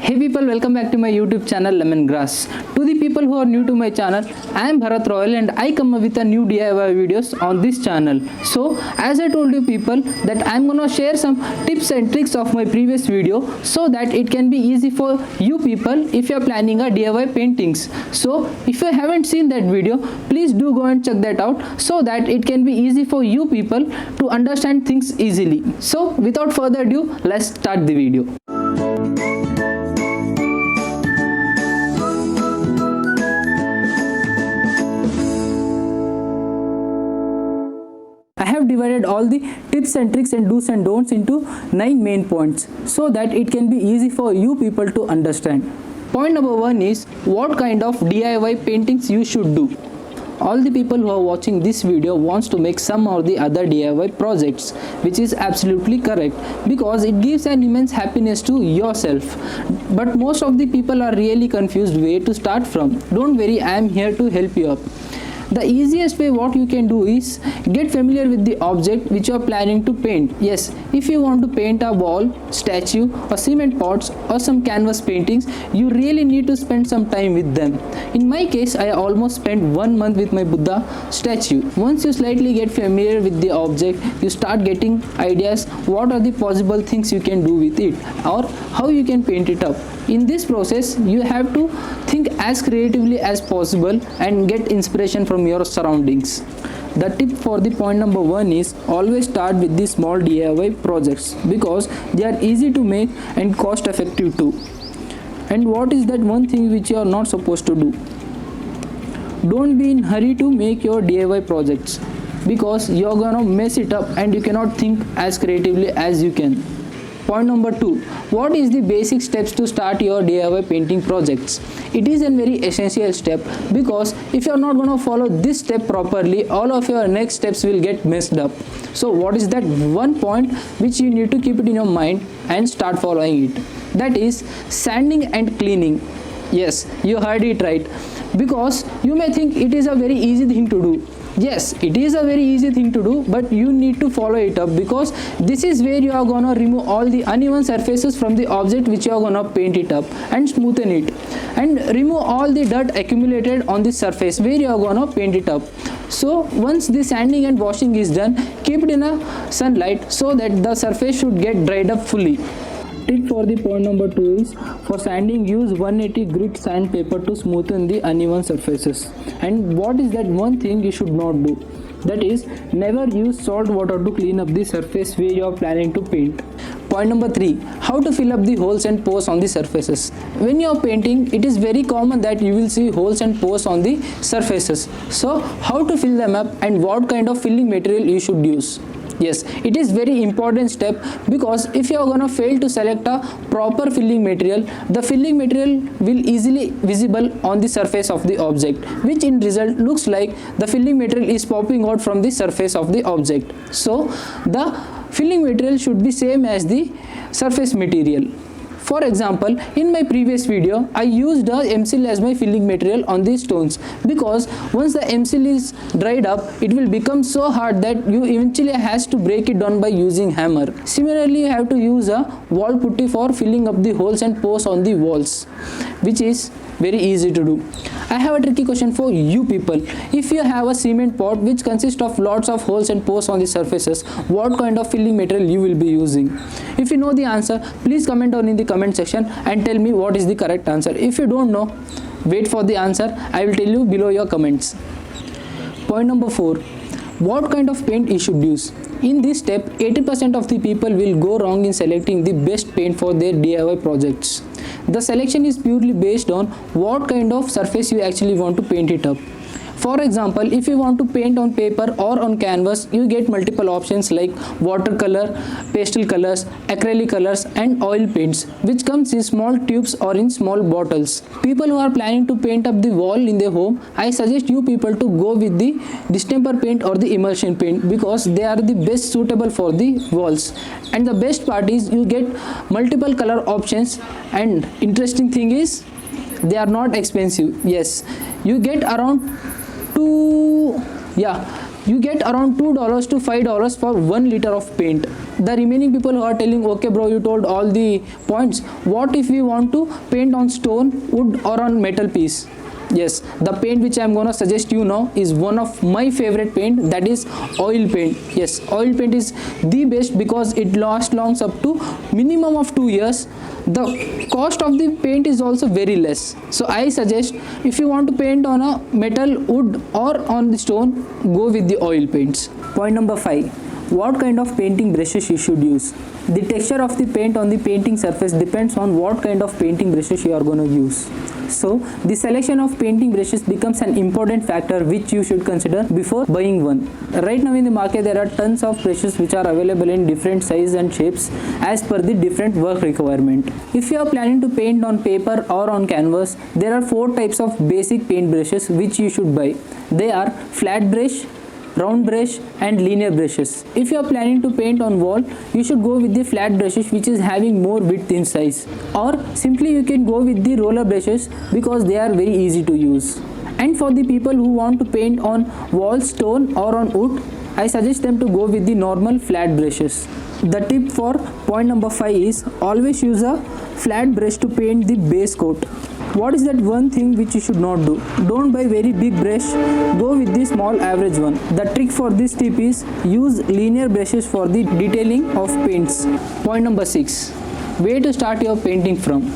Hey people, welcome back to my YouTube channel Lemongrass. To the people who are new to my channel, I am Bharat Royal and I come up with a new DIY videos on this channel. So as I told you people that I am gonna share some tips and tricks of my previous video so that it can be easy for you people if you are planning a DIY paintings. So if you haven't seen that video, please do go and check that out so that it can be easy for you people to understand things easily. So without further ado, let's start the video. I have divided all the tips and tricks and do's and don'ts into 9 main points so that it can be easy for you people to understand. Point number 1 is what kind of DIY paintings you should do. All the people who are watching this video wants to make some or the other DIY projects, which is absolutely correct because it gives an immense happiness to yourself. But most of the people are really confused where to start from. Don't worry, I am here to help you up. The easiest way what you can do is get familiar with the object which you are planning to paint. Yes, if you want to paint a wall, statue or cement pots or some canvas paintings, you really need to spend some time with them. In my case, I almost spent 1 month with my Buddha statue. Once you slightly get familiar with the object, you start getting ideas what are the possible things you can do with it or how you can paint it up. In this process, you have to think as creatively as possible and get inspiration from your surroundings. The tip for the point number 1 is always start with the small DIY projects because they are easy to make and cost effective too. And what is that one thing which you are not supposed to do? Don't be in hurry to make your DIY projects because you are gonna mess it up and you cannot think as creatively as you can. Point number 2. What is the basic steps to start your DIY painting projects? It is a very essential step because if you are not going to follow this step properly, all of your next steps will get messed up. So what is that one point which you need to keep it in your mind and start following it? That is sanding and cleaning. Yes, you heard it right. Because you may think it is a very easy thing to do. Yes, it is a very easy thing to do, but you need to follow it up because this is where you are gonna remove all the uneven surfaces from the object which you are gonna paint it up and smoothen it and remove all the dirt accumulated on the surface where you are gonna paint it up. So once the sanding and washing is done, keep it in a sunlight so that the surface should get dried up fully. Tip for the point number 2 is for sanding, use 180 grit sandpaper to smoothen the uneven surfaces. And what is that one thing you should not do? That is, never use salt water to clean up the surface where you are planning to paint. Point number 3. How to fill up the holes and pores on the surfaces. When you are painting, it is very common that you will see holes and pores on the surfaces. So, how to fill them up and what kind of filling material you should use. Yes, it is very important step because if you are gonna fail to select a proper filling material, the filling material will easily visible on the surface of the object, which in result looks like the filling material is popping out from the surface of the object. So the filling material should be same as the surface material. For example, in my previous video, I used a M-Seal as my filling material on these stones because once the M-Seal is dried up, it will become so hard that you eventually has to break it down by using hammer. Similarly, you have to use a wall putty for filling up the holes and pores on the walls, which is very easy to do. I have a tricky question for you people. If you have a cement pot which consists of lots of holes and pores on the surfaces, what kind of filling material you will be using? If you know the answer, please comment down in the comment section and tell me what is the correct answer. If you don't know, wait for the answer. I will tell you below your comments. Point number 4. What kind of paint you should use? In this step, 80% of the people will go wrong in selecting the best paint for their DIY projects. The selection is purely based on what kind of surface you actually want to paint it up. For example, if you want to paint on paper or on canvas, you get multiple options like watercolor, pastel colors, acrylic colors and oil paints, which comes in small tubes or in small bottles. People who are planning to paint up the wall in their home, I suggest you people to go with the distemper paint or the emulsion paint because they are the best suitable for the walls. And the best part is you get multiple color options, and interesting thing is they are not expensive. Yes, you get around $2 to $5 for 1 liter of paint. the remaining people who are telling, okay bro, you told all the points, what if we want to paint on stone, wood or on metal piece? Yes, the paint which I am gonna suggest you now is one of my favorite paint, that is oil paint. Yes, oil paint is the best because it lasts long up to minimum of 2 years. The cost of the paint is also very less. So I suggest, if you want to paint on a metal, wood or on the stone, go with the oil paints. Point number 5. What kind of painting brushes you should use? The texture of the paint on the painting surface depends on what kind of painting brushes you are going to use. So the selection of painting brushes becomes an important factor which you should consider before buying one. Right now in the market there are tons of brushes which are available in different sizes and shapes as per the different work requirement. If you are planning to paint on paper or on canvas, there are 4 types of basic paint brushes which you should buy. They are flat brush, round brush and linear brushes. If you are planning to paint on wall, you should go with the flat brushes which is having more width in size, or simply you can go with the roller brushes because they are very easy to use. And for the people who want to paint on wall, stone or on wood, I suggest them to go with the normal flat brushes. The tip for point number 5 is always use a flat brush to paint the base coat. What is that one thing which you should not do? Don't buy very big brush, go with the small average one. The trick for this tip is use linear brushes for the detailing of paints. Point number 6. Where to start your painting from?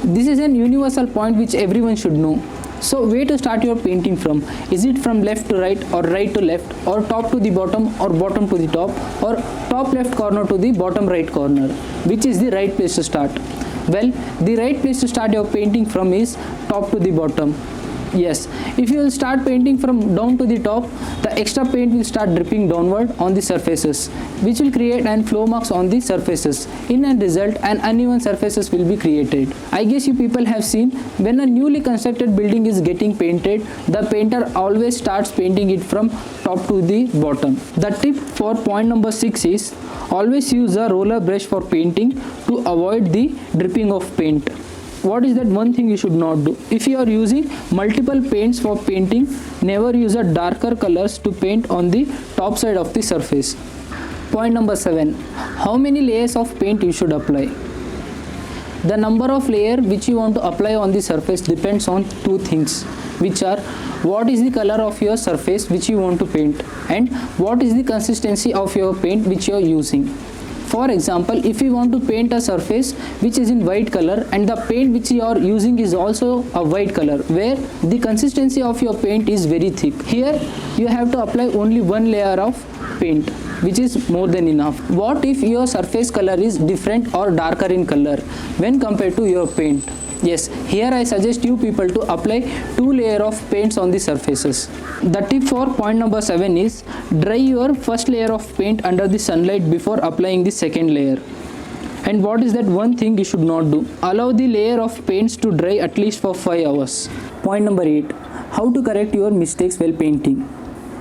This is an universal point which everyone should know. So where to start your painting from? Is it from left to right or right to left or top to the bottom or bottom to the top or top left corner to the bottom right corner? Which is the right place to start? Well, the right place to start your painting from is top to the bottom. Yes, if you will start painting from down to the top, the extra paint will start dripping downward on the surfaces, which will create an flow marks on the surfaces. In a result, an uneven surfaces will be created. I guess you people have seen, when a newly constructed building is getting painted, the painter always starts painting it from top to the bottom. The tip for point number 6 is always use a roller brush for painting to avoid the dripping of paint. What is that one thing you should not do? If you are using multiple paints for painting, never use a darker colors to paint on the top side of the surface. Point number 7. How many layers of paint you should apply? The number of layer which you want to apply on the surface depends on 2 things, which are what is the color of your surface which you want to paint and what is the consistency of your paint which you are using. For example, if you want to paint a surface which is in white color and the paint which you are using is also a white color, where the consistency of your paint is very thick, here you have to apply only 1 layer of paint, which is more than enough. What if your surface color is different or darker in color when compared to your paint? Yes, here I suggest you people to apply 2 layers of paints on the surfaces. The tip for point number 7 is dry your first layer of paint under the sunlight before applying the second layer. And what is that one thing you should not do? Allow the layer of paints to dry at least for 5 hours. Point number 8. How to correct your mistakes while painting?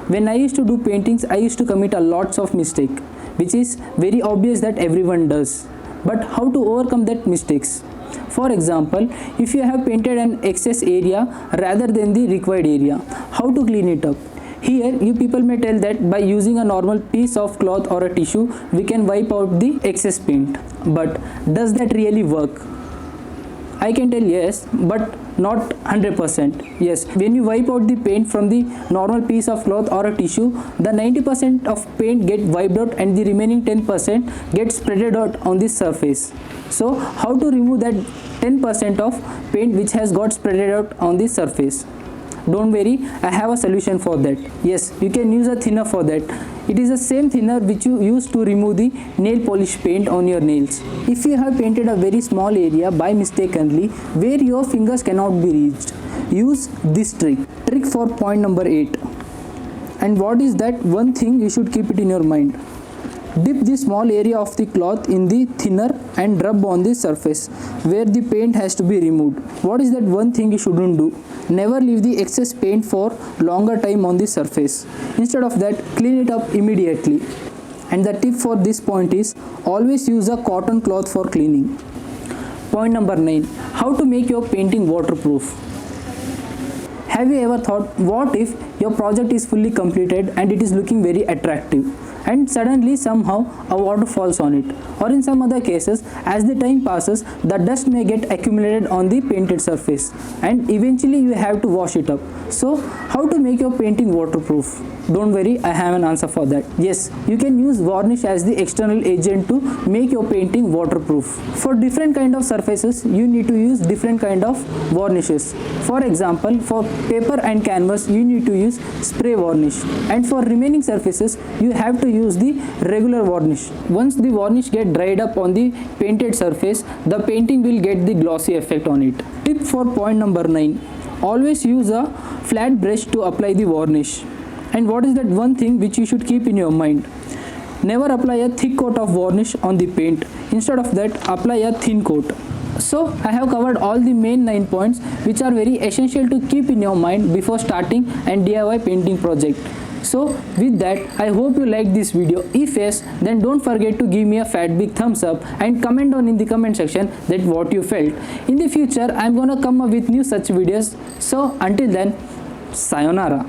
When I used to do paintings, I used to commit a lots of mistake, which is very obvious that everyone does. But how to overcome that mistakes? For example, if you have painted an excess area rather than the required area, how to clean it up? Here, you people may tell that by using a normal piece of cloth or a tissue, we can wipe out the excess paint. But does that really work? I can tell yes, but not 100%. Yes, when you wipe out the paint from the normal piece of cloth or a tissue, the 90% of paint get wiped out and the remaining 10% gets spreaded out on the surface. So how to remove that 10% of paint which has got spreaded out on the surface? Don't worry, I have a solution for that. Yes, you can use a thinner for that. It is the same thinner which you use to remove the nail polish paint on your nails. If you have painted a very small area by mistakenly where your fingers cannot be reached, use this trick. Trick for point number 8. And what is that one thing you should keep it in your mind? Dip the small area of the cloth in the thinner and rub on the surface where the paint has to be removed. What is that one thing you shouldn't do? Never leave the excess paint for longer time on the surface. Instead of that, clean it up immediately. And the tip for this point is always use a cotton cloth for cleaning. Point number 9. How to make your painting waterproof? Have you ever thought, what if your project is fully completed and it is looking very attractive, and suddenly somehow a water falls on it. Or in some other cases, as the time passes, the dust may get accumulated on the painted surface and eventually you have to wash it up. So how to make your painting waterproof? Don't worry, I have an answer for that. Yes, you can use varnish as the external agent to make your painting waterproof. For different kind of surfaces, you need to use different kind of varnishes. For example, for paper and canvas, you need to use spray varnish, and for remaining surfaces, you have to use the regular varnish. Once the varnish get dried up on the painted surface, the painting will get the glossy effect on it. Tip for point number 9. Always use a flat brush to apply the varnish. And what is that one thing which you should keep in your mind? Never apply a thick coat of varnish on the paint. Instead of that, apply a thin coat. So I have covered all the main 9 points which are very essential to keep in your mind before starting an DIY painting project. So with that, I hope you liked this video. If yes, then don't forget to give me a fat big thumbs up and comment down in the comment section that what you felt. In the future, I'm gonna come up with new such videos. So until then, sayonara.